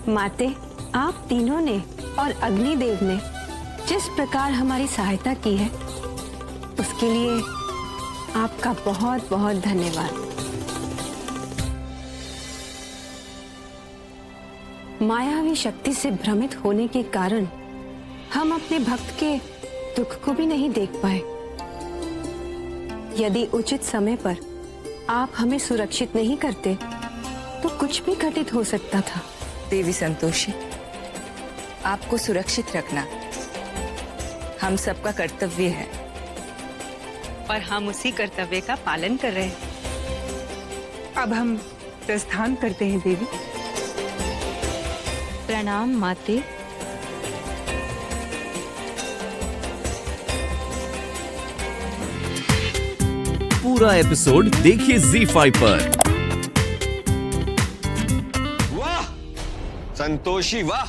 माते, आप तीनों ने और अग्निदेव ने जिस प्रकार हमारी सहायता की है उसके लिए आपका बहुत बहुत धन्यवाद। मायावी शक्ति से भ्रमित होने के कारण हम अपने भक्त के दुख को भी नहीं देख पाए। यदि उचित समय पर आप हमें सुरक्षित नहीं करते तो कुछ भी घटित हो सकता था। देवी संतोषी, आपको सुरक्षित रखना हम सबका कर्तव्य है और हम उसी कर्तव्य का पालन कर रहे हैं। अब हम प्रस्थान करते हैं देवी। प्रणाम माते। पूरा एपिसोड देखिए ZEE5 पर। वाह संतोषी, वाह।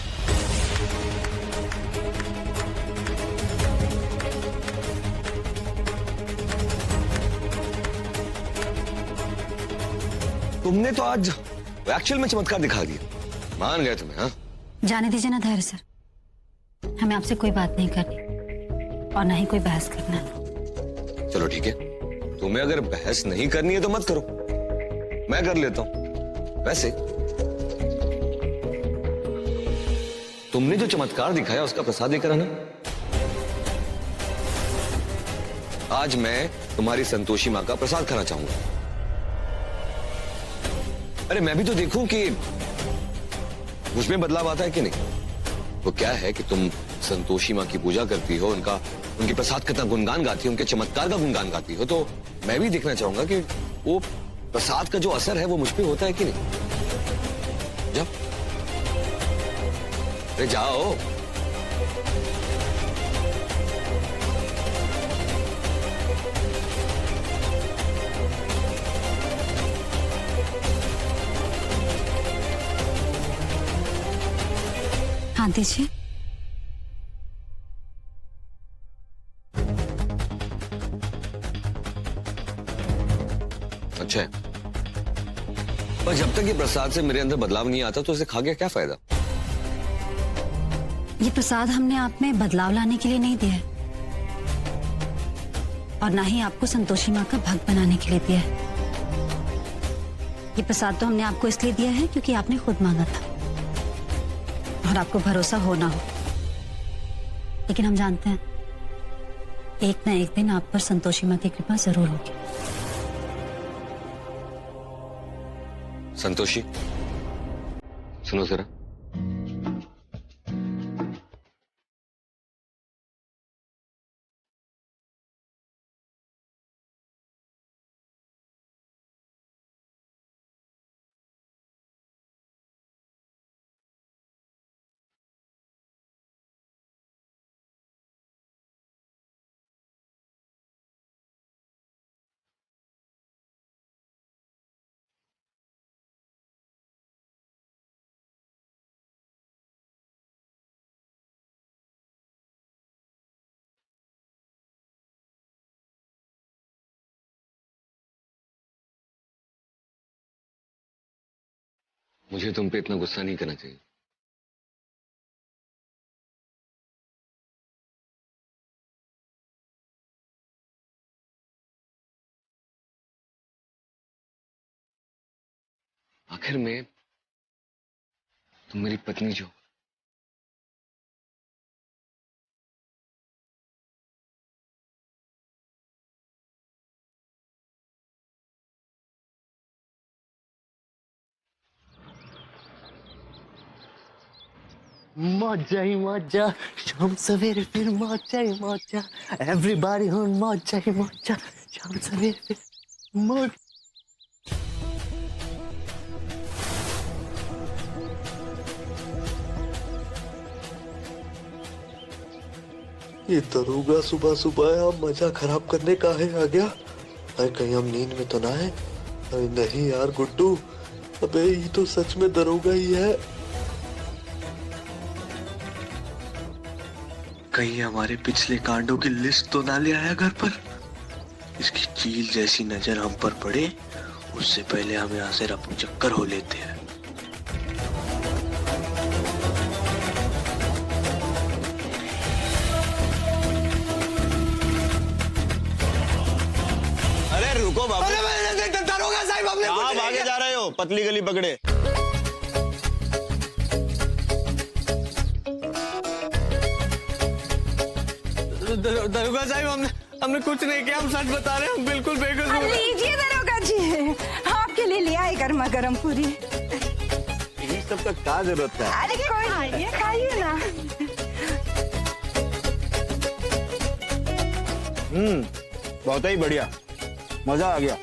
तुमने तो आज एक्चुअल में चमत्कार दिखा दिया। मान गए तुम्हें। हाँ, जाने दीजिए ना धैर्य सर, हमें आपसे कोई बात नहीं करनी और ना ही कोई बहस करना है। चलो ठीक है, तुम्हें अगर बहस नहीं करनी है तो मत करो, मैं कर लेता हूं। वैसे तुमने जो चमत्कार दिखाया उसका प्रसाद लेकर आना। आज मैं तुम्हारी संतोषी मां का प्रसाद खाना चाहूंगा। अरे मैं भी तो देखूं कि मुझ में बदलाव आता है कि नहीं। वो क्या है कि तुम संतोषी मां की पूजा करती हो, उनके प्रसाद कितना गुणगान गाती हो, उनके चमत्कार का गुणगान गाती हो, तो मैं भी देखना चाहूंगा कि वो प्रसाद का जो असर है वो मुझ पे होता है कि नहीं। जाओ, अरे जाओ। हाँ दीजिए। अच्छा है, पर जब तक ये प्रसाद से मेरे अंदर बदलाव नहीं आता तो इसे खा के क्या फायदा। ये प्रसाद हमने आप में बदलाव लाने के लिए नहीं दिया है और ना ही आपको संतोषी माँ का भक्त बनाने के लिए दिया है। ये प्रसाद तो हमने आपको इसलिए दिया है क्योंकि आपने खुद मांगा था और आपको भरोसा हो ना हो, लेकिन हम जानते हैं एक ना एक दिन आप पर संतोषी माँ की कृपा जरूर होगी। संतोषी सुनो जरा। मुझे तुम पे इतना गुस्सा नहीं करना चाहिए। आखिर में तुम मेरी पत्नी जो। मौजा ही मौजा, शाम सवेरे फिर मौजा ही मौजा, एवरीबॉडी हो मौजा ही मौजा, शाम सवेरे फिर मौज। ये दरोगा सुबह सुबह यहाँ मजा खराब करने का है आ गया। अरे कहीं हम नींद में तो ना है। अरे नहीं यार गुड्डू, अबे ये तो सच में दरोगा ही है। कहीं हमारे पिछले कांडों की लिस्ट तो ना ले आया घर पर। इसकी चील जैसी नजर हम पर पड़े उससे पहले हम यहाँ से रफू चक्कर हो लेते हैं। पतली गली पकड़े। दरोगा साहब, हमने कुछ नहीं किया, हम सच बता रहे हैं, हम बिल्कुल बेकसूर हैं। लीजिए दरोगा जी, आपके लिए ले आए गर्मा गर्म पूरी। ये सब का क्या जरूरत है? अरे कोई नहीं, ये खाइए ना। बहुत ही बढ़िया, मजा आ गया।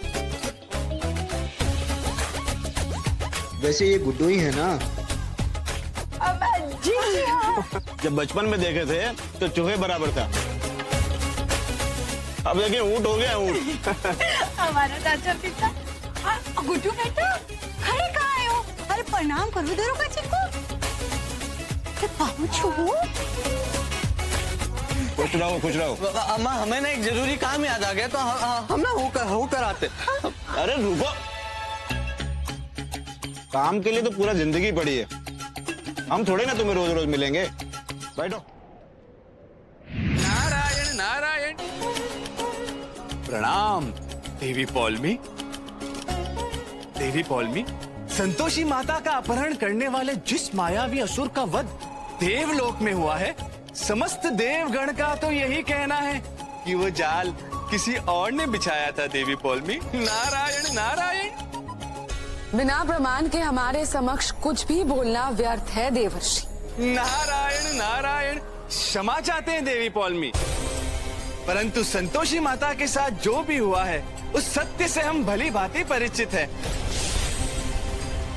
वैसे ये गुड्डू ही है ना? अब जी हाँ। जब बचपन में देखे थे तो चूहे बराबर था, अब देखिए ऊंट हो गया ऊंट। हमारा चाचा पिता। गुड्डू बेटा, खड़े कहाँ आए हो? अरे प्रणाम करो दरोगा जी को। अरे पाँव छू। खुश रहो खुश रहो। अम्मा, हमें ना एक जरूरी काम याद आ गया, तो हम ना हो कर आते। अरे रुको, काम के लिए तो पूरा जिंदगी पड़ी है, हम थोड़े ना तुम्हें रोज रोज मिलेंगे। बैठो। नारायण नारायण। प्रणाम देवी पौलमी। देवी पौलमी, संतोषी माता का अपहरण करने वाले जिस मायावी असुर का वध देवलोक में हुआ है, समस्त देवगण का तो यही कहना है कि वो जाल किसी और ने बिछाया था। देवी पौलमी, नारायण नारायण। बिना प्रमाण के हमारे समक्ष कुछ भी बोलना व्यर्थ है देवर्षि। नारायण नारायण। क्षमा चाहते हैं देवी पौलमी, परंतु संतोषी माता के साथ जो भी हुआ है उस सत्य से हम भली भांति परिचित हैं।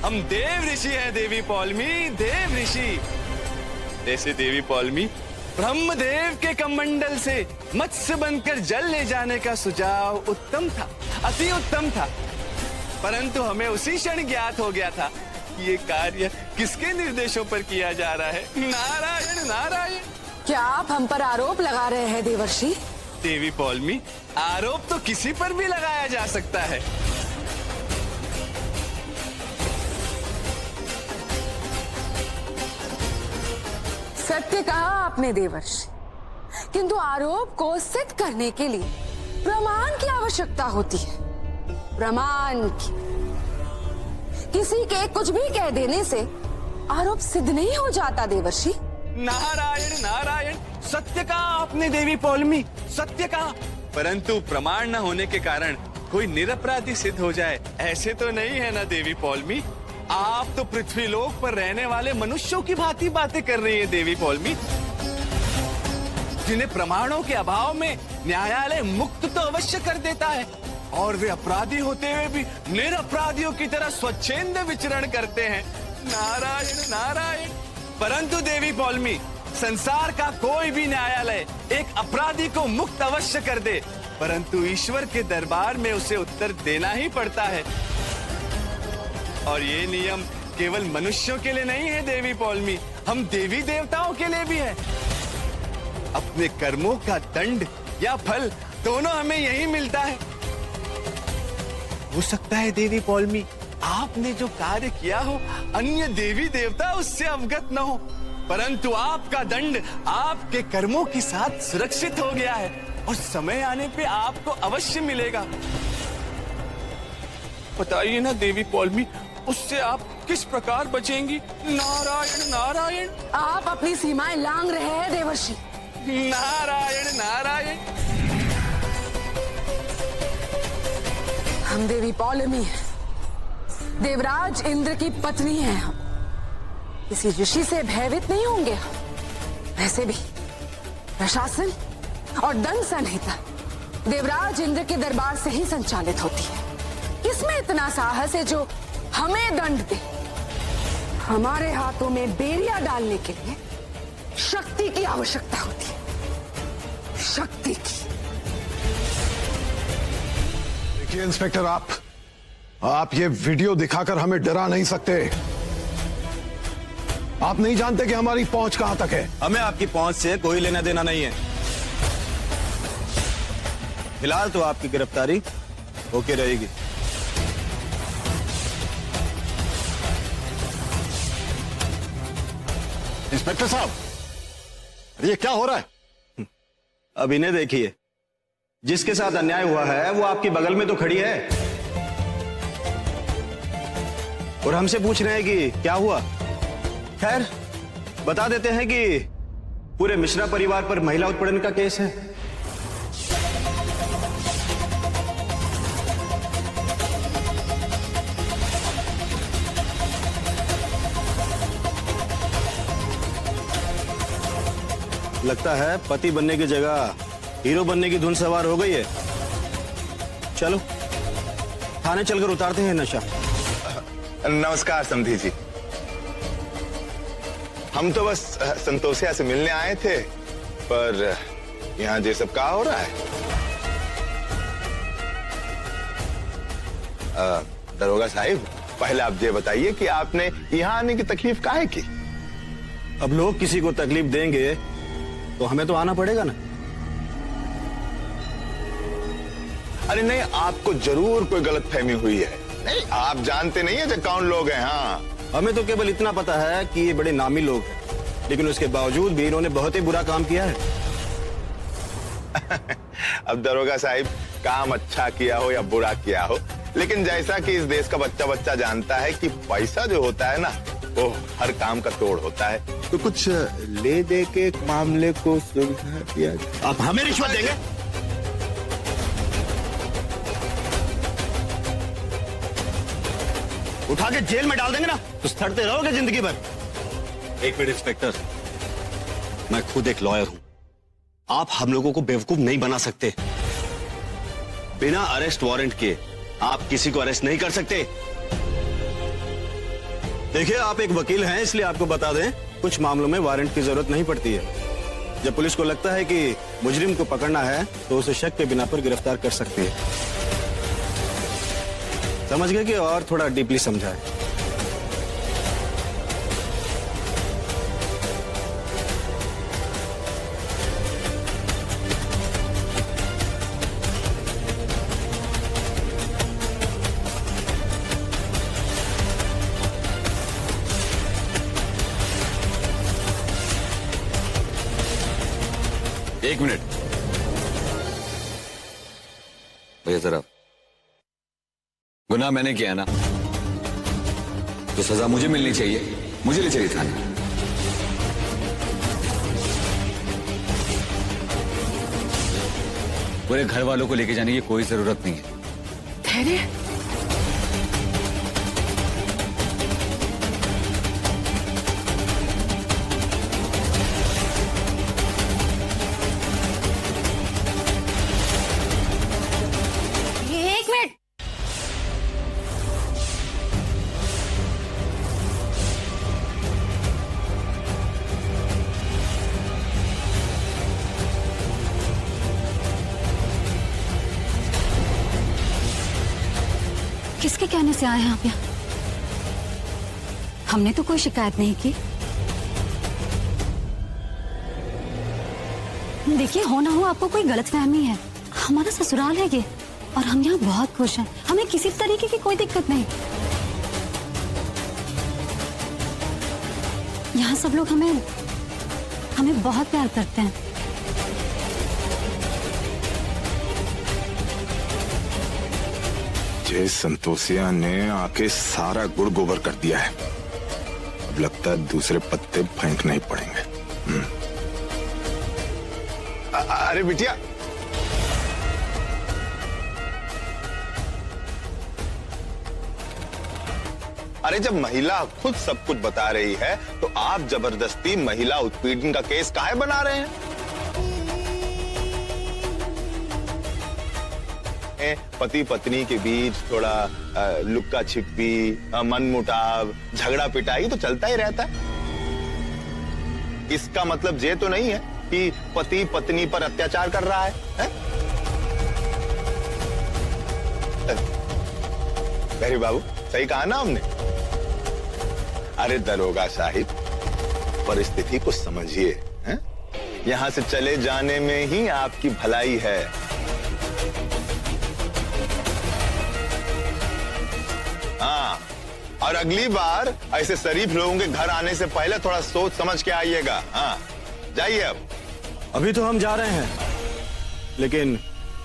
हम देव ऋषि हैं देवी पौलमी, देव ऋषि। जैसे देवी पौलमी, ब्रह्मदेव के कमंडल से मत्स्य बनकर जल ले जाने का सुझाव उत्तम था, अति उत्तम था, परंतु हमें उसी क्षण ज्ञात हो गया था कि ये कार्य किसके निर्देशों पर किया जा रहा है। नारायण नारायण। क्या आप हम पर आरोप लगा रहे हैं देवर्षि? देवी पौलमी, आरोप तो किसी पर भी लगाया जा सकता है, सत्य कहा आपने देवर्षि, किंतु आरोप को सिद्ध करने के लिए प्रमाण की आवश्यकता होती है। प्रमाण की। किसी के कुछ भी कह देने से आरोप सिद्ध नहीं हो जाता देवर्षि। नारायण नारायण। सत्य कहा आपने देवी पौलमी, सत्य कहा, परंतु प्रमाण न होने के कारण कोई निरपराधी सिद्ध हो जाए, ऐसे तो नहीं है ना देवी पौलमी। आप तो पृथ्वी लोक पर रहने वाले मनुष्यों की भांति बातें कर रही है देवी पौलमी, जिन्हें प्रमाणों के अभाव में न्यायालय मुक्त तो अवश्य कर देता है, और वे अपराधी होते हुए भी निरपराधियों की तरह स्वच्छंद विचरण करते हैं। नारायण नारायण। परंतु देवी पौलमी, संसार का कोई भी न्यायालय एक अपराधी को मुक्त अवश्य कर दे, परंतु ईश्वर के दरबार में उसे उत्तर देना ही पड़ता है। और ये नियम केवल मनुष्यों के लिए नहीं है देवी पौलमी, हम देवी देवताओं के लिए भी है। अपने कर्मों का दंड या फल दोनों हमें यही मिलता है। हो सकता है देवी पौलमी, आपने जो कार्य किया हो अन्य देवी देवता उससे अवगत न हो, परंतु आपका दंड आपके कर्मों के साथ सुरक्षित हो गया है और समय आने पे आपको अवश्य मिलेगा। बताइए ना देवी पौलमी, उससे आप किस प्रकार बचेंगी? नारायण नारायण। आप अपनी सीमाएं लांघ रहे हैं देवर्षि। नारायण नारायण। हम देवी पौलमी हैं, देवराज इंद्र की पत्नी हैं हम। किसी ऋषि से भयभीत नहीं होंगे हम। वैसे भी प्रशासन और दंड संहिता देवराज इंद्र के दरबार से ही संचालित होती है। किसमें इतना साहस है जो हमें दंड दे? हमारे हाथों में बेरिया डालने के लिए शक्ति की आवश्यकता होती है, शक्ति की। देखिए इंस्पेक्टर, आप ये वीडियो दिखाकर हमें डरा नहीं सकते। आप नहीं जानते कि हमारी पहुंच कहां तक है। हमें आपकी पहुंच से कोई लेना देना नहीं है। फिलहाल तो आपकी गिरफ्तारी होके रहेगी। इंस्पेक्टर साहब, ये क्या हो रहा है? अब इन्हें देखिए, जिसके साथ अन्याय हुआ है वो आपके बगल में तो खड़ी है। और हमसे पूछ रहे हैं कि क्या हुआ। खैर, बता देते हैं कि पूरे मिश्रा परिवार पर महिला उत्पीड़न का केस है। लगता है पति बनने की जगह हीरो बनने की धुन सवार हो गई है। चलो थाने चलकर उतारते हैं नशा। नमस्कार समधी जी, हम तो बस संतोषिया से मिलने आए थे, पर यहाँ ये सब क्या हो रहा है? दरोगा साहिब, पहले आप ये बताइए कि आपने यहाँ आने की तकलीफ काहे की? अब लोग किसी को तकलीफ देंगे तो हमें तो आना पड़ेगा ना। अरे नहीं, आपको जरूर कोई गलतफहमी हुई है। नहीं, आप जानते नहीं है जो कौन लोग हैं। हाँ, हमें तो केवल इतना पता है कि ये बड़े नामी लोग हैं, लेकिन उसके बावजूद भी इन्होंने बहुत ही बुरा काम किया है। अब दरोगा साहिब, काम अच्छा किया हो या बुरा किया हो, लेकिन जैसा कि इस देश का बच्चा बच्चा जानता है कि पैसा जो होता है ना, वो हर काम का तोड़ होता है। तो कुछ ले दे के एक मामले को सुलझा दिया जाए। आप हमें रिश्वत देंगे? उठा के जेल में डाल देंगे ना, तो सड़ते रहोगे जिंदगी भर। एक मिनट इंस्पेक्टर, मैं खुद एक लॉयर हूं। आप हम लोगों को बेवकूफ नहीं बना सकते। बिना अरेस्ट वारंट के आप किसी को अरेस्ट नहीं कर सकते। देखिए, आप एक वकील हैं, इसलिए आपको बता दें, कुछ मामलों में वारंट की जरूरत नहीं पड़ती है। जब पुलिस को लगता है कि मुजरिम को पकड़ना है तो उसे शक के बिना पर गिरफ्तार कर सकती है। समझ गए कि और थोड़ा डीपली समझाए? एक मिनट भैया, जरा, गुनाह मैंने किया ना, तो सजा मुझे मिलनी चाहिए। मुझे ले चलिए थाने। पूरे घर वालों को लेके जाने की कोई जरूरत नहीं है। धैर्य, एक मिनट। किसके कहने से आए हैं आप यहाँ? हमने तो कोई शिकायत नहीं की। देखिए, हो ना हो आपको कोई गलतफहमी है। हमारा ससुराल है ये, और हम यहाँ बहुत खुश हैं। हमें किसी तरीके की कोई दिक्कत नहीं। यहाँ सब लोग हमें बहुत प्यार करते हैं। जय संतोषिया ने आके सारा गुड़ गोबर कर दिया है। अब लगता है दूसरे पत्ते फेंकने ही पड़ेंगे। अरे बिटिया, अरे जब महिला खुद सब कुछ बता रही है तो आप जबरदस्ती महिला उत्पीड़न का केस काहे बना रहे हैं? पति पत्नी के बीच थोड़ा लुक्का छिपी, मनमुटाव, झगड़ा पिटाई तो चलता ही रहता है। इसका मतलब ये तो नहीं है कि पति पत्नी पर अत्याचार कर रहा है? गहरी बाबू, सही कहा ना हमने? अरे दरोगा साहिब, परिस्थिति को समझिए। यहां से चले जाने में ही आपकी भलाई है। हाँ, और अगली बार ऐसे शरीफ लोगों के घर आने से पहले थोड़ा सोच समझ के आइएगा। हाँ, जाइए। अब अभी तो हम जा रहे हैं, लेकिन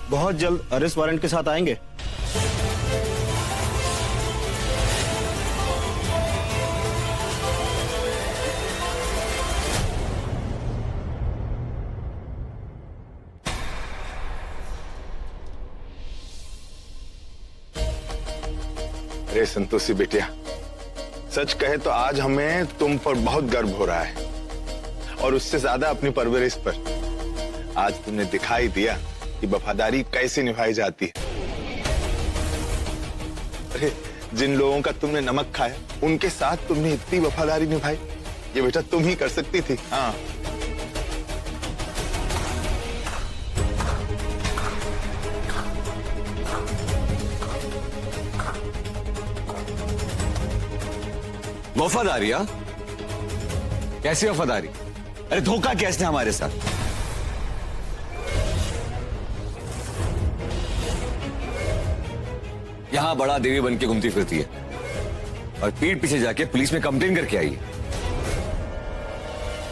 बहुत जल्द अरेस्ट वारंट के साथ आएंगे। अरे संतोषी बेटिया, सच कहे तो आज हमें तुम पर बहुत गर्व हो रहा है, और उससे ज्यादा अपनी परवरिश पर। आज तुमने दिखाई दिया कि वफादारी कैसे निभाई जाती है। अरे जिन लोगों का तुमने नमक खाया, उनके साथ तुमने इतनी वफादारी निभाई, ये बेटा तुम ही कर सकती थी। हाँ, वफादारी? हाँ? कैसी वफादारी? अरे धोखा कैसे हमारे साथ? यहां बड़ा देवी बन के घूमती फिरती है और पीठ पीछे जाके पुलिस में कंप्लेन करके आई है।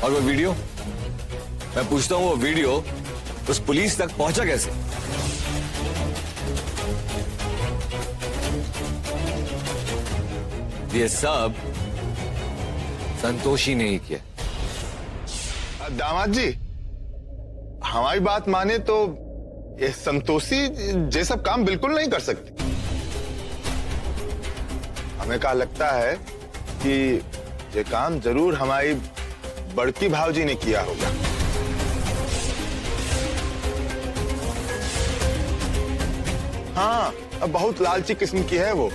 और वो वीडियो, मैं पूछता हूं वो वीडियो उस पुलिस तक पहुंचा कैसे? ये सब संतोषी ने ही किया। दामाद जी, हमारी बात माने तो ये संतोषी ये सब काम बिल्कुल नहीं कर सकती। हमें क्या लगता है कि ये काम जरूर हमारी बड़की भावजी ने किया होगा। हाँ, अब बहुत लालची किस्म की है वो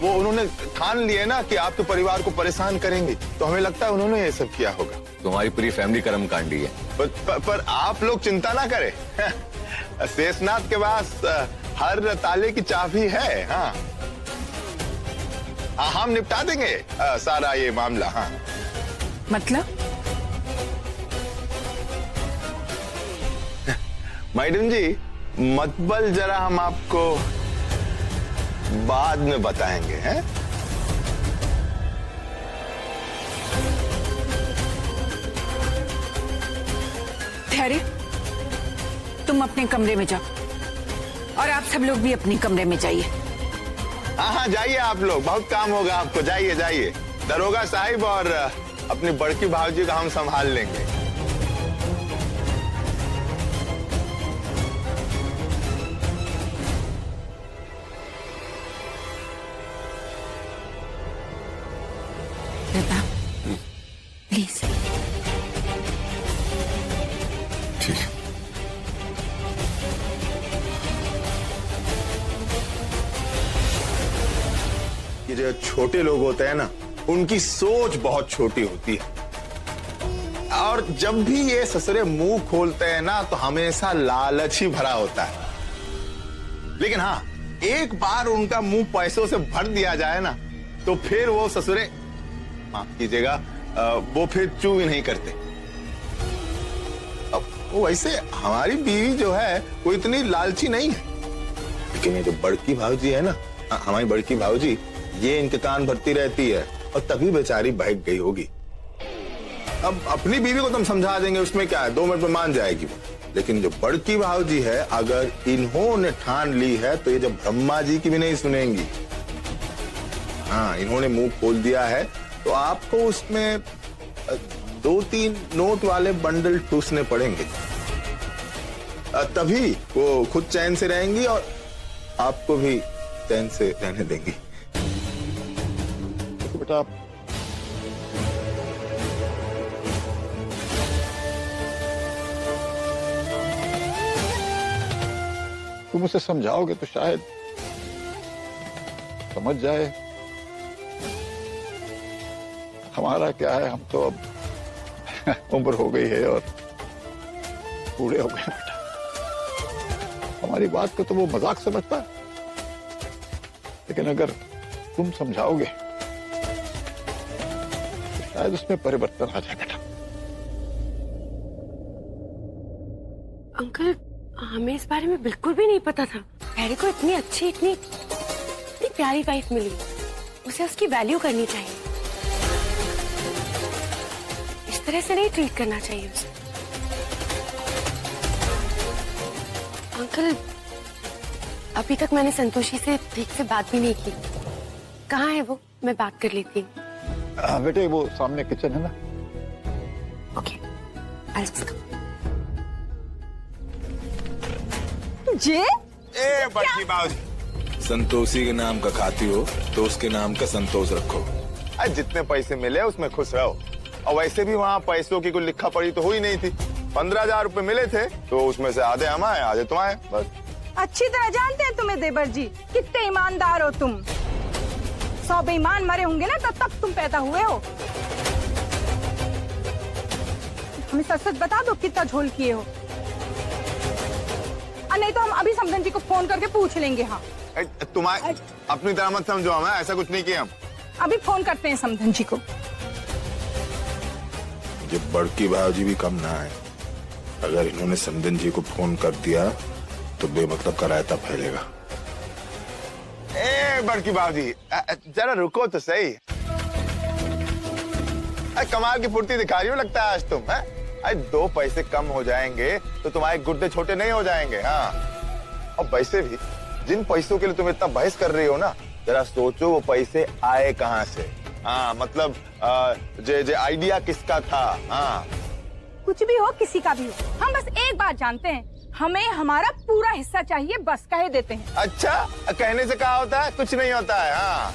उन्होंने ठान लिया ना कि आप तो परिवार को परेशान करेंगे, तो हमें लगता है उन्होंने ये सब किया होगा। तुम्हारी पूरी फैमिली कर्मकांडी है। पर आप लोग चिंता ना करें। शेषनाथ के पास हर ताले की चाबी है। हाँ, हम निपटा देंगे सारा ये मामला। हाँ, मतलब? मैडम जी, मतबल जरा हम आपको बाद में बताएंगे। हैं? ठहरे, तुम अपने कमरे में जाओ और आप सब लोग भी अपने कमरे में जाइए। हाँ, जाइए आप लोग, बहुत काम होगा आपको। जाइए जाइए, दरोगा साहिब और अपनी बड़की भावजी का हम संभाल लेंगे। प्लीज। ठीक है। ये जो छोटे लोग होते हैं ना, उनकी सोच बहुत छोटी होती है, और जब भी ये ससुरे मुंह खोलते हैं ना, तो हमेशा लालच ही भरा होता है। लेकिन हाँ, एक बार उनका मुंह पैसों से भर दिया जाए ना, तो फिर वो ससुरे, माफ कीजिएगा, वो फिर चू ही नहीं करते। अब वो वैसे हमारी बीवी जो है वो इतनी लालची नहीं है, लेकिन ये जो बड़की भावजी है ना, हमारी बड़की भावजी, ये इनके कान भरती रहती है, और तभी बेचारी बहक गई होगी। अब अपनी बीवी को तुम समझा देंगे, उसमें क्या है, 2 मिनट में मान जाएगी वो। लेकिन जो बड़की भावजी है, अगर इन्होंने ठान ली है तो ये जब ब्रह्मा जी की भी नहीं सुनेंगी। हाँ, इन्होंने मुंह खोल दिया है तो आपको उसमें 2-3 नोट वाले बंडल ठूसने पड़ेंगे, तभी वो खुद चैन से रहेंगी और आपको भी चैन से रहने देंगी। तो बेटा, तुम उसे समझाओगे तो शायद समझ जाए। हमारा क्या है, हम तो अब उम्र हो गई है और बूढ़े हो गए बेटा। हमारी बात को तो वो मजाक समझता है, लेकिन अगर तुम समझाओगे तो शायद उसमें परिवर्तन आ जाए बेटा। अंकल, हमें इस बारे में बिल्कुल भी नहीं पता था। हैरी को इतनी अच्छी, इतनी प्यारी वाइफ मिली, उसे उसकी वैल्यू करनी चाहिए। इस तरह से नहीं ट्रीट करना चाहिए उसे। अंकल, अभी तक मैंने संतोषी से ठीक से बात भी नहीं की। कहाँ है वो? मैं बात कर लेती हूँ। बेटे, वो सामने किचन है ना। Okay, I'll just come. जे? ए बड़की बाबूजी, संतोषी के नाम का खाती हो तो उसके नाम का संतोष रखो। अरे जितने पैसे मिले उसमें खुश रहो। और वैसे भी वहाँ पैसों की कोई लिखा पड़ी तो हुई नहीं थी। 15,000 रुपए मिले थे तो उसमें से आधे हम आए आधे तुम आए, बस। अच्छी तरह जानते हैं तुम्हें देवर जी, कितने ईमानदार हो तुम। 100 बेईमान मरे होंगे ना तब तुम पैदा हुए हो। हमें सच सच बता दो कितना झोल किए हो, और नहीं तो हम अभी समधन जी को फोन करके पूछ लेंगे। हाँ तुम्हारे अपनी तरह मत समझो, हमें ऐसा कुछ नहीं किया हम। अभी फोन करते हैं समधन जी को। ये बड़की भाजी भी कम ना है। अगर इन्होंने समधन जी को फोन कर दिया तो बेमतलब का रायता फैलेगा। ए बड़की भाजी जरा रुको तो सही। कमाल की फुर्ती दिखा रही हो लगता है आज तुम। है 2 पैसे कम हो जाएंगे तो तुम्हारे गुड्डे छोटे नहीं हो जाएंगे। हाँ, और वैसे भी जिन पैसों के लिए तुम इतना बहस कर रही हो ना, जरा सोचो वो पैसे आए कहाँ से। हाँ मतलब जे आइडिया किसका था। हाँ कुछ भी हो, किसी का भी हो, हम बस एक बात जानते हैं, हमें हमारा पूरा हिस्सा चाहिए, बस कह देते हैं। अच्छा, कहने से क्या होता है, कुछ नहीं होता है। हाँ,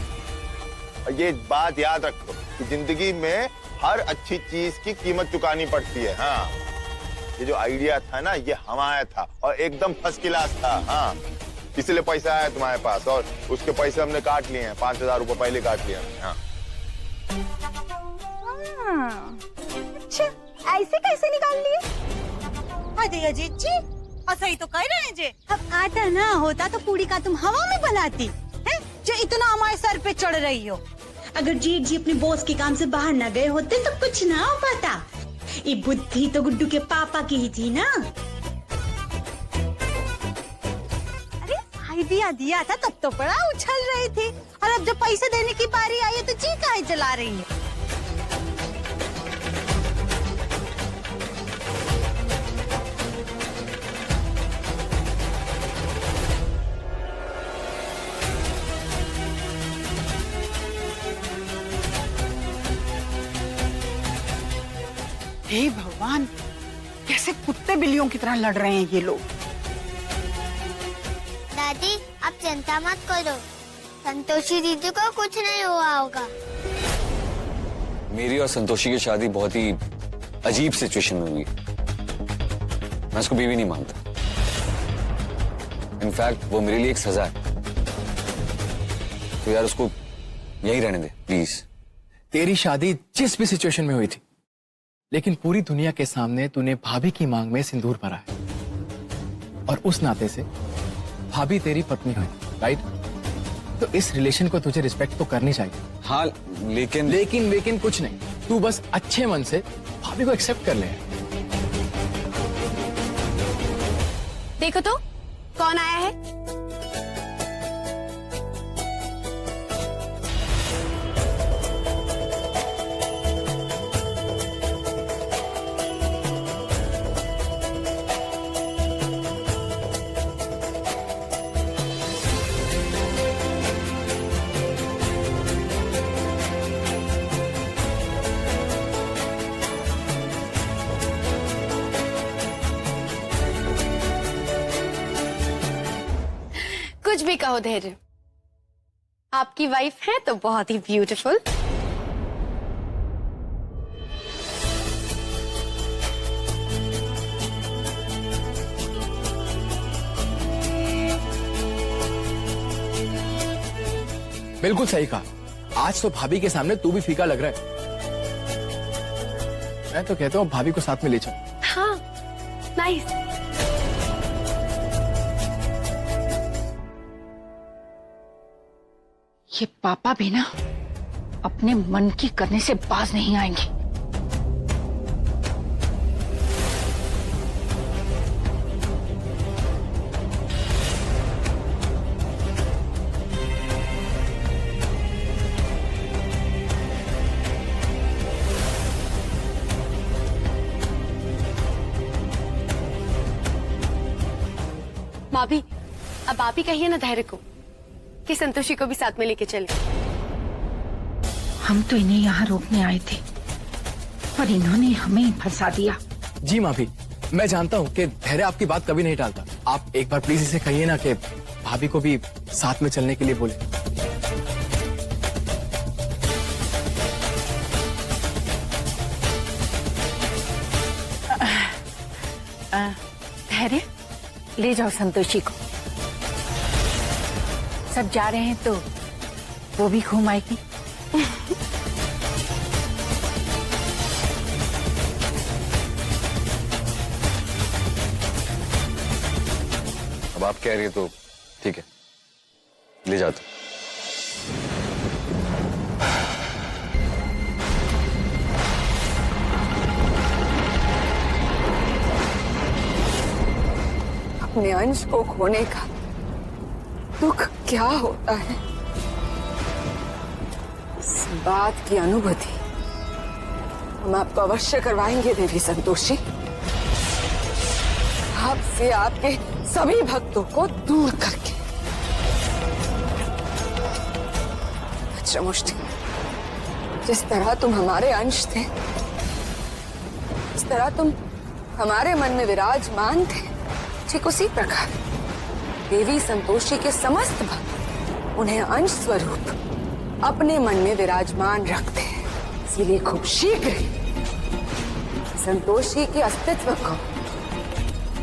और ये बात याद रखो कि जिंदगी में हर अच्छी चीज की कीमत चुकानी पड़ती है। हाँ, ये जो आइडिया था ना ये हमारा था और एकदम फर्स्ट क्लास था। हाँ, इसलिए पैसा आया तुम्हारे पास और उसके पैसे हमने काट लिए हैं। 5,000 रुपए पहले काट लिए हमने। हाँ। अच्छा, ऐसे कैसे निकाल लिए? अरे अजीत जी, सही तो कह रहे हैं जी। अब आटा ना होता तो पूरी का तुम हवा में बनाती है, जो इतना हमारे सर पे चढ़ रही हो। अगर जीत जी अपने बॉस के काम से बाहर न गए होते तो कुछ ना हो पाता। ये बुद्धि तो गुड्डू के पापा की ही थी ना। अरे आइडिया दिया था तब तो बड़ा उछल रही थी, और अब जब पैसे देने की बारी आई है तो जी काहे जला रही है। हे भगवान, कैसे कुत्ते बिल्लियों की तरह लड़ रहे हैं ये लोग। दादी आप चिंता मत करो, संतोषी दीदी को कुछ नहीं हुआ होगा। मेरी और संतोषी की शादी बहुत ही अजीब सिचुएशन में हुई। मैं उसको बीवी नहीं मानता। इनफैक्ट वो मेरे लिए एक सजा है। तो यार उसको यहीं रहने दे प्लीज। तेरी शादी जिस भी सिचुएशन में हुई थी, लेकिन पूरी दुनिया के सामने तूने भाभी की मांग में सिंदूर भरा है, और उस नाते से भाभी तेरी पत्नी हुई, राइट? तो इस रिलेशन को तुझे रिस्पेक्ट तो करनी चाहिए। हाँ, लेकिन कुछ नहीं। तू बस अच्छे मन से भाभी को एक्सेप्ट कर ले। देखो तो कौन आया है। कुछ भी कहो धैर्य, आपकी वाइफ है तो बहुत ही ब्यूटीफुल। बिल्कुल सही कहा। आज तो भाभी के सामने तू भी फीका लग रहा है। मैं तो कहता हूँ भाभी को साथ में ले चलो। हाँ, नाइस। ये पापा भी ना अपने मन की करने से बाज नहीं आएंगे। भाभी, अब आप ही कहिए ना धैर्य को कि संतोषी को भी साथ में लेके चले। हम तो इन्हें यहाँ रोकने आए थे और इन्होंने हमें फंसा दिया। जी माफी, मैं जानता हूँ कि धैर्य आपकी बात कभी नहीं टालता। आप एक बार प्लीज इसे कहिए ना कि भाभी को भी साथ में चलने के लिए बोले। ठहरे, ले जाओ संतोषी को। सब जा रहे हैं तो वो भी घूम आएगी। अब आप कह रही है तो ठीक है, ले जाता। अपने अंश को खोने का दुख क्या होता है, इस बात की अनुभूति हम आपको अवश्य करवाएंगे देवी संतोषी। आपसे आपके सभी भक्तों को दूर करके। वज्रमुष्टि, जिस तरह तुम हमारे अंश थे, जिस तरह तुम हमारे मन में विराजमान थे, ठीक उसी प्रकार देवी संतोषी के समस्त भक्त उन्हें अंश स्वरूप अपने मन में विराजमान रखते हैं। इसीलिए खूब शीघ्र ही संतोषी के अस्तित्व को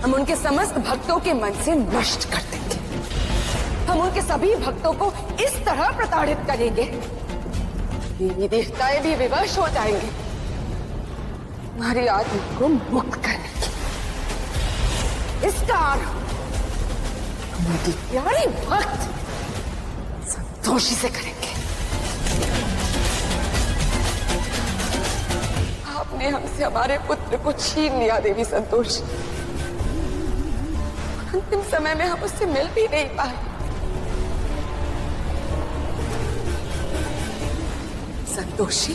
हम उनके समस्त भक्तों के मन से नष्ट कर देंगे। हम उनके सभी भक्तों को इस तरह प्रताड़ित करेंगे, देवी देवताएं भी विवश हो जाएंगे हमारी आत्मा को मुक्त करने की। इसका आरंभ हमारी प्यारी भक्त संतोषी से करेंगे। आपने हमसे हमारे पुत्र को छीन लिया देवी संतोषी। अंतिम समय में हम उससे मिल भी नहीं पाए। संतोषी,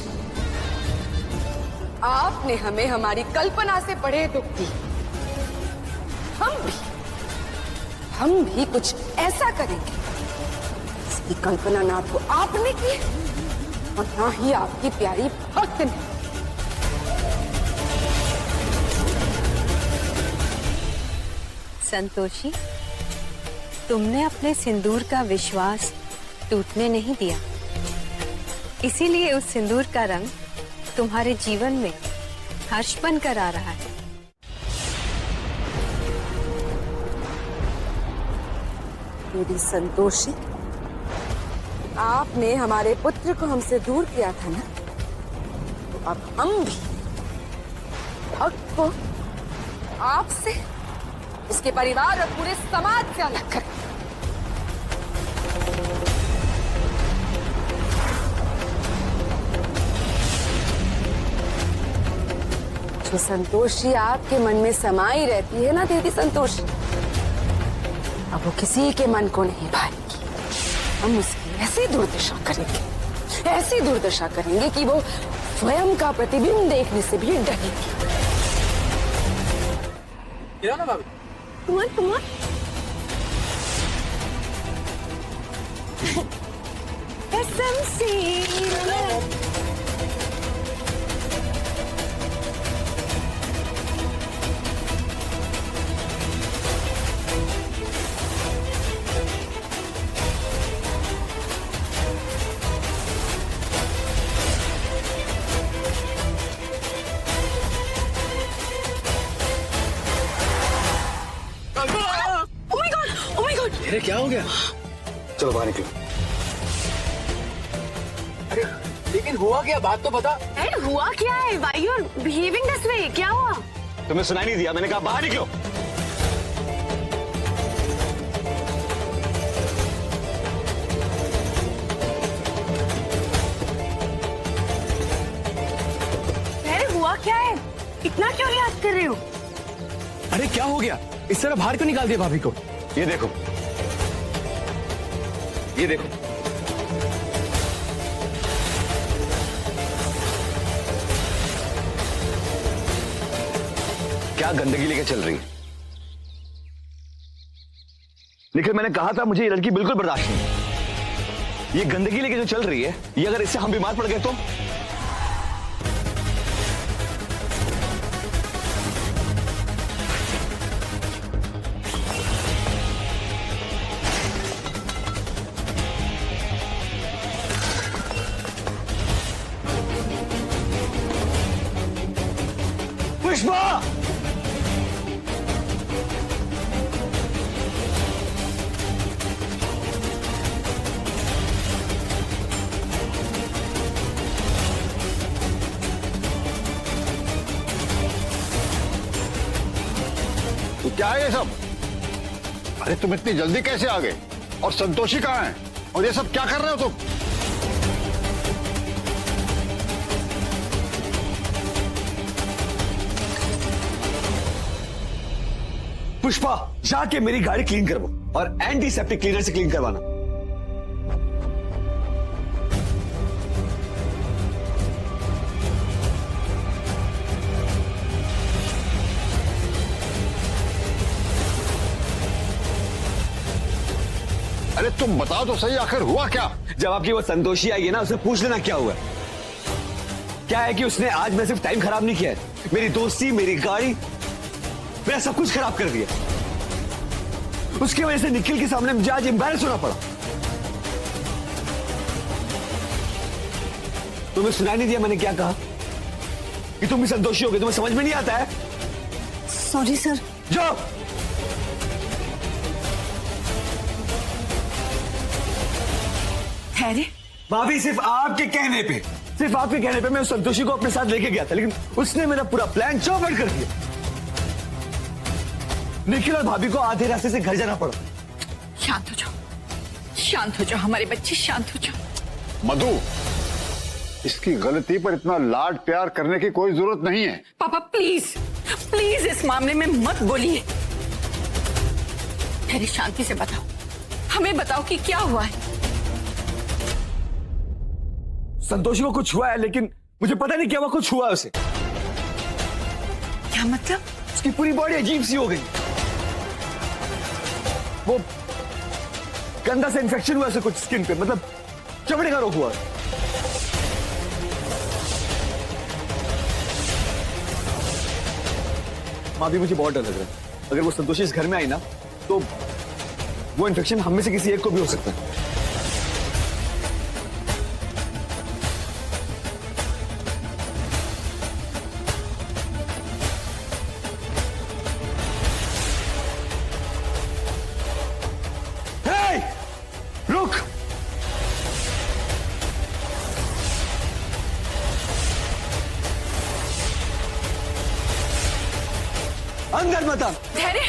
आपने हमें हमारी कल्पना से परे दुख दी। हम भी कुछ ऐसा करेंगे इसकी कल्पना ना तो आपने की और ना ही आपकी प्यारी भक्त ने। संतोषी, तुमने अपने सिंदूर का विश्वास टूटने नहीं दिया, इसीलिए उस सिंदूर का रंग तुम्हारे जीवन में हर्ष बनकर आ रहा है। देवी संतोषी, आपने हमारे पुत्र को हमसे दूर किया था ना, तो अब हम भी भक्त को आपसे, इसके परिवार और पूरे समाज से अलग कर। जो संतोषी आपके मन में समाई रहती है ना देवी संतोषी, अब वो किसी के मन को नहीं भाएगी। हम उसकी ऐसी दुर्दशा करेंगे, ऐसी दुर्दशा करेंगे कि वो स्वयं का प्रतिबिंब देखने से भी डरेगी। ना भाभी, तुम अरे क्या हो गया? चलो बाहर निकलो। अरे लेकिन हुआ क्या, बात तो बता। अरे हुआ क्या है? Why you are behaving this way? क्या हुआ? तुम्हें सुनाई नहीं दिया? मैंने कहा बाहर निकलो। अरे हुआ क्या है? इतना क्यों याद कर रहे हो? अरे क्या हो गया? इस तरह बाहर क्यों निकाल दिया भाभी को? ये देखो, ये देखो। क्या गंदगी लेके चल रही है? निखिल, मैंने कहा था मुझे ये लड़की बिल्कुल बर्दाश्त नहीं। ये गंदगी लेके जो चल रही है, ये अगर इससे हम बीमार पड़ गए तो? पुष्पा! तो क्या है ये सब? अरे तुम इतनी जल्दी कैसे आ गए? और संतोषी कहाँ है? और ये सब क्या कर रहे हो तुम? पुष्पा, जाके मेरी गाड़ी क्लीन करवाओ और एंटीसेप्टिक क्लीनर से क्लीन करवाना। अरे तुम बताओ तो सही, आखिर हुआ क्या? जब आपकी वो संतोषी आई है ना, उसे पूछ लेना क्या हुआ। क्या है कि उसने आज मैं सिर्फ टाइम खराब नहीं किया है, मेरी दोस्ती, मेरी गाड़ी, मेरा सब कुछ खराब कर दिया। उसकी वजह से निखिल के सामने मुझे आज एम्बैरेस होना पड़ा। तुम्हें सुनाई नहीं दिया मैंने क्या कहा? कि तुम भी संतोषी हो गए, तुम्हें समझ में नहीं आता है? Sorry sir. जाओ। ठहरे। भाभी, सिर्फ आपके कहने पे मैं उस संतोषी को अपने साथ लेके गया था, लेकिन उसने मेरा पूरा प्लान चौपट कर दिया। निखिल और भाभी को आधे रास्ते से घर जाना पड़ा। शांत हो जाओ, शांत हो जाओ हमारे बच्चे, शांत हो जाओ। मधु, इसकी गलती पर इतना लाड प्यार करने की कोई जरूरत नहीं है। पापा प्लीज प्लीज इस मामले में मत बोलिए। ठहरे, शांति से बताओ, हमें बताओ कि क्या हुआ है। संतोषी को कुछ हुआ है, लेकिन मुझे पता नहीं क्या हुआ, कुछ हुआ है उसे। क्या मतलब? उसकी पूरी बॉडी अजीब सी हो गई। वो गंदा सा इन्फेक्शन हुआ उसे कुछ स्किन पे, मतलब चमड़े का रोग हुआ। माँ भी मुझे बहुत डर लग रहा है। अगर वो संतोषी इस घर में आई ना, तो वो इन्फेक्शन हम में से किसी एक को भी हो सकता है। रुक! अंदर मत आ। ठहरे,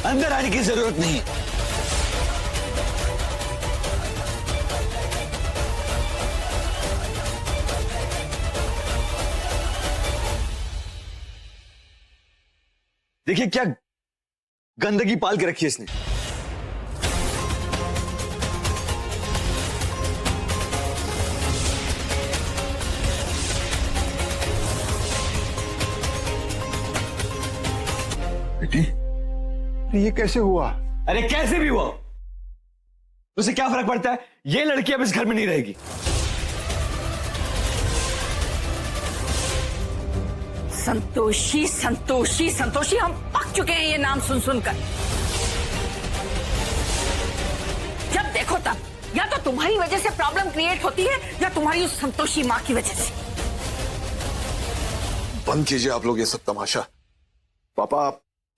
अंदर आने की जरूरत नहीं। देखिए क्या गंदगी पाल के रखी है इसने। बेटी, ये कैसे हुआ? अरे कैसे भी हुआ, उसे क्या फर्क पड़ता है? ये लड़की अब इस घर में नहीं रहेगी। संतोषी संतोषी संतोषी, हम पक चुके हैं ये नाम सुन सुनकर। जब देखो तब या तो तुम्हारी वजह से प्रॉब्लम क्रिएट होती है, या तुम्हारी उस संतोषी माँ की वजह से। बंद कीजिए आप लोग ये सब तमाशा। पापा,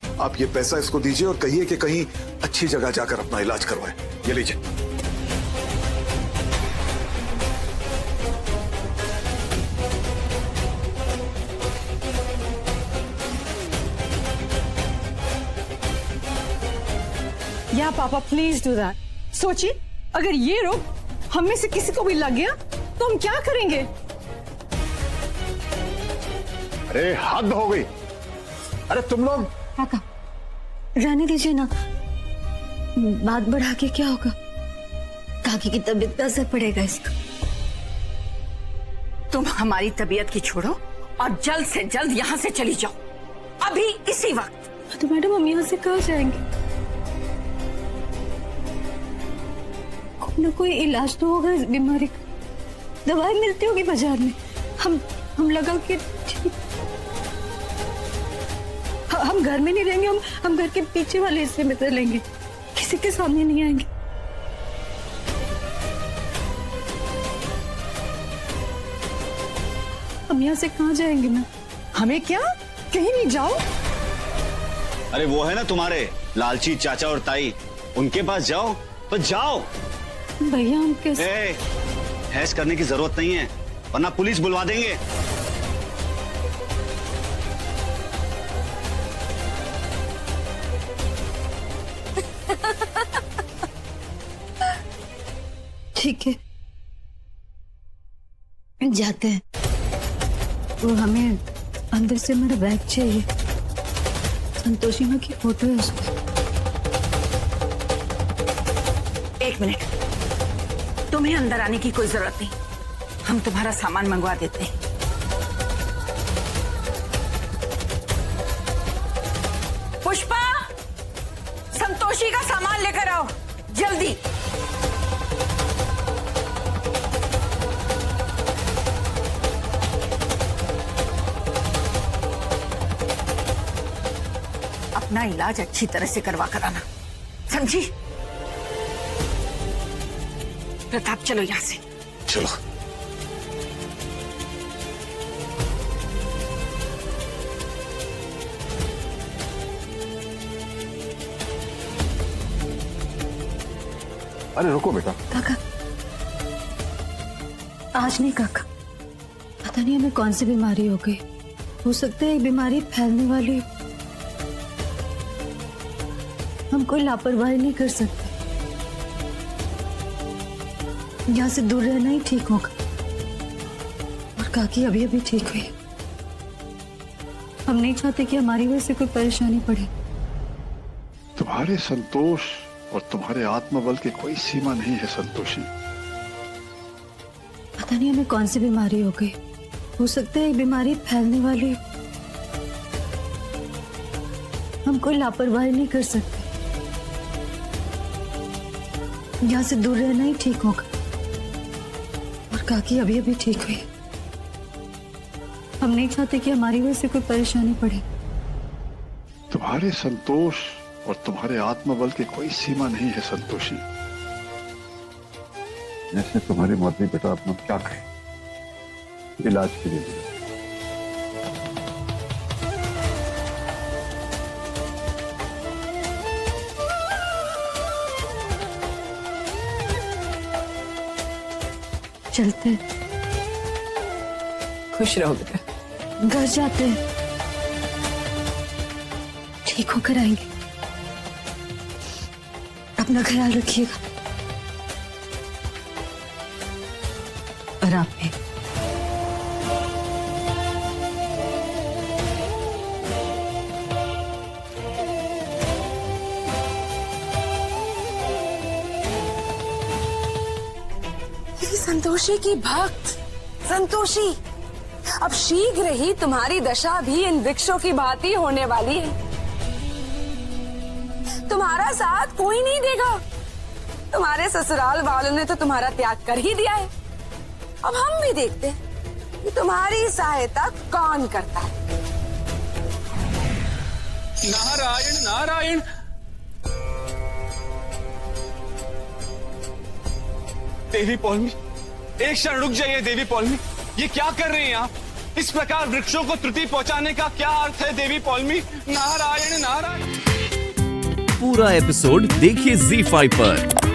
आप ये पैसा इसको दीजिए और कहिए कि कहीं अच्छी जगह जाकर अपना इलाज करवाएं। ये लीजिए। या पापा प्लीज डू दैट। सोचिए, अगर ये रोग हम में से किसी को भी लग गया तो हम क्या करेंगे? अरे हद हो गई। अरे तुम लोग। काका, रहने दीजिए ना, बात बढ़ा के क्या होगा? काकी की तबीयत पे असर पड़ेगा इसका। तुम हमारी तबीयत की छोड़ो और जल्द से जल्द यहाँ से चली जाओ, अभी इसी वक्त। तो मैडम हम यहाँ से कहाँ जाएंगे? कोई ना कोई इलाज तो होगा इस बीमारी का, दवाई मिलती होगी बाजार में, हम लगा के। हम घर में नहीं रहेंगे, हम घर के पीछे वाले हिस्से में रह लेंगे, किसी के सामने नहीं आएंगे। हम यहाँ से कहाँ जाएंगे ना? हमें क्या, कहीं नहीं जाओ। अरे वो है ना तुम्हारे लालची चाचा और ताई, उनके पास जाओ तो जाओ। भैया हम कैसे? हैस करने की जरूरत नहीं है, वरना पुलिस बुलवा देंगे। ठीक है, जाते हैं। वो हमें अंदर से मेरा बैग चाहिए, संतोषी माँ की फोटो है उसमें। एक मिनट, तुम्हें अंदर आने की कोई जरूरत नहीं, हम तुम्हारा सामान मंगवा देते हैं। पुष्पा, संतोषी का सामान लेकर आओ जल्दी। अपना इलाज अच्छी तरह से करवा कर आना, समझी? प्रताप चलो यहां से। चलो। अरे रुको बेटा। काका, आज नहीं काका, पता नहीं हमें कौन सी बीमारी हो गई। हो सकता है ये बीमारी फैलने वाली हो। हम कोई लापरवाही नहीं कर सकते, यहाँ से दूर रहना ही ठीक होगा। और काकी अभी अभी ठीक हुई, हम नहीं चाहते कि हमारी वजह से कोई परेशानी पड़े। तुम्हारे संतोष और तुम्हारे आत्मबल की कोई सीमा नहीं है संतोषी। पता नहीं हमें कौन सी बीमारी हो गई। हो सकता है ये बीमारी फैलने वाली हो। हम कोई लापरवाही नहीं कर सकते, यहाँ से दूर रहना ही ठीक होगा। और काकी अभी अभी ठीक हुई, हम नहीं चाहते कि हमारी वजह से कोई परेशानी पड़े। तुम्हारे संतोष और तुम्हारे आत्मबल की कोई सीमा नहीं है संतोषी। जैसे तुम्हारी मर्जी बेटा, अपना क्या करें, इलाज के लिए दिया। चलते, खुश रहो बेटा। घर जाते हैं, ठीक होकर आएंगे। अपना ख्याल रखिएगा। और आप भी। संतोषी की भक्त संतोषी, अब शीघ्र ही तुम्हारी दशा भी इन वृक्षों की भांति होने वाली है। तुम्हारा साथ कोई नहीं देगा। तुम्हारे ससुराल वालों ने तो तुम्हारा त्याग कर ही दिया है। अब हम भी देखते हैं कि तुम्हारी सहायता कौन करता है। नारायण नारायण। देवी पौलमी, एक क्षण रुक जाइए देवी पौलमी। ये क्या कर रही हैं आप? इस प्रकार वृक्षों को त्रुटि पहुंचाने का क्या अर्थ है देवी पौलमी? नारायण नारायण। पूरा एपिसोड देखिए ZEE5 पर।